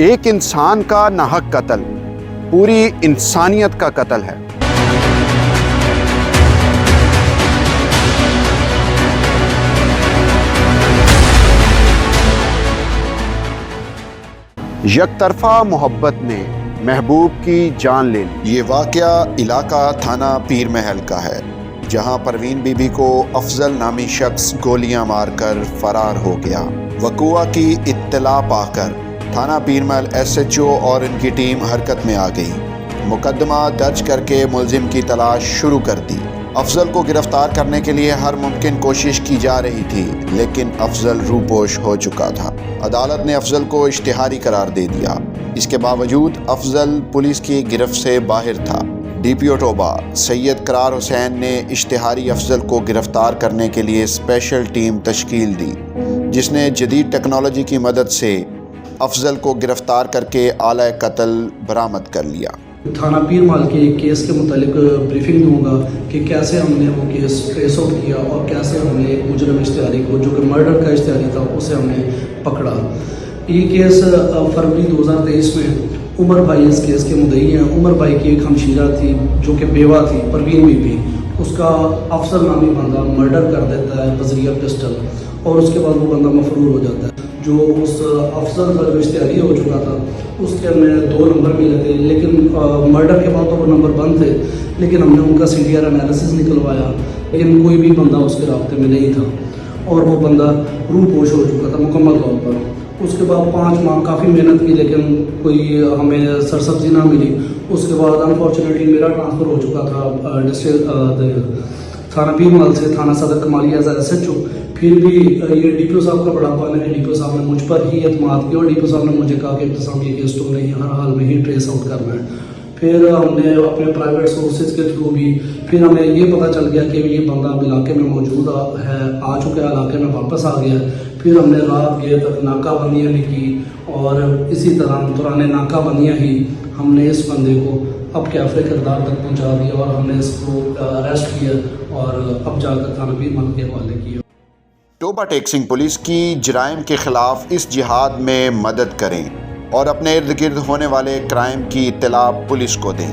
ایک انسان کا ناحق قتل پوری انسانیت کا قتل ہے۔ یک طرفہ محبت نے محبوب کی جان لے لی۔ یہ واقعہ علاقہ تھانہ پیر محل کا ہے، جہاں پروین بی بی کو افضل نامی شخص گولیاں مار کر فرار ہو گیا۔ وقوع کی اطلاع پا کر تھانہ پیر محل SHO اور ان کی ٹیم حرکت میں آ گئی۔ مقدمہ درج کر کے ملزم کی تلاش شروع کر دی۔ افضل کو گرفتار کرنے کے لیے ہر ممکن کوشش کی جا رہی تھی، لیکن افضل روپوش ہو چکا تھا۔ عدالت نے افضل کو اشتہاری قرار دے دیا۔ اس کے باوجود افضل پولیس کی گرفت سے باہر تھا۔ DPO ٹوبہ سید قرار حسین نے اشتہاری افضل کو گرفتار کرنے کے لیے اسپیشل ٹیم تشکیل دی، جس نے جدید ٹیکنالوجی کی مدد سے افضل کو گرفتار کر کے آلہ قتل برآمد کر لیا۔ تھانہ پیر محل کے ایک کیس کے متعلق بریفنگ دوں گا کہ کیسے ہم نے وہ کیس ٹریس آؤٹ کیا اور کیسے ہم نے مجرم اشتہاری کو، جو کہ مرڈر کا اشتہاری تھا، اسے ہم نے پکڑا۔ یہ کیس فروری 2023 میں عمر بھائی اس کیس کے مدعی ہیں۔ عمر بھائی کی ایک ہمشیرہ تھی جو کہ بیوہ تھی، پروین بی بی، اس کا افضل نامی بندہ مرڈر کر دیتا ہے بذریعہ پسٹل، اور اس کے بعد وہ بندہ مفرور ہو جاتا ہے۔ جو اس افضل کا جو اشتہاری ہو چکا تھا، اس کے ہمیں 2 نمبر ملے تھے، لیکن مرڈر کے بعد تو وہ نمبر بند تھے، لیکن ہم نے ان کا CDR انالیسس نکلوایا، لیکن کوئی بھی بندہ اس کے رابطے میں نہیں تھا، اور وہ بندہ روح پوش ہو چکا تھا مکمل طور پر۔ اس کے بعد 5 ماہ کافی محنت کی، لیکن کوئی ہمیں سرسبزی نہ ملی۔ اس کے بعد انفارچونیٹلی میرا ٹرانسفر ہو چکا تھا تھانہ پیر محل سے تھانہ صدر کمالی ایز SHO۔ پھر بھی یہ DPO صاحب کا بڑا پانا ہے، DPO صاحب نے مجھ پر ہی اعتماد کیا، اور DPO صاحب نے مجھے کہا کہ احتسام یہ کیس تو نہیں، ہر حال میں ہی ٹریس آؤٹ کرنا ہے۔ پھر ہم نے اپنے پرائیویٹ سورسز کے تھرو بھی پھر ہمیں یہ پتہ چل گیا کہ یہ بندہ اب علاقے میں موجود ہے، آ چکا ہے، علاقے میں واپس آ گیا ہے۔ پھر ہم نے رات گئے تک ناکہ بندیاں بھی کی، اور اسی طرح دوران ناکہ بندیاں ہی ہم نے اس بندے کو اب کیفے کردار تک پہنچا دیا، اور ہم نے اس کو اریسٹ کیا، اور اب جا کر تھانہ پیر محل کے حوالے کیا۔ ٹوبہ ٹیکسنگ پولیس کی جرائم کے خلاف اس جہاد میں مدد کریں اور اپنے ارد گرد ہونے والے کرائم کی اطلاع پولیس کو دیں۔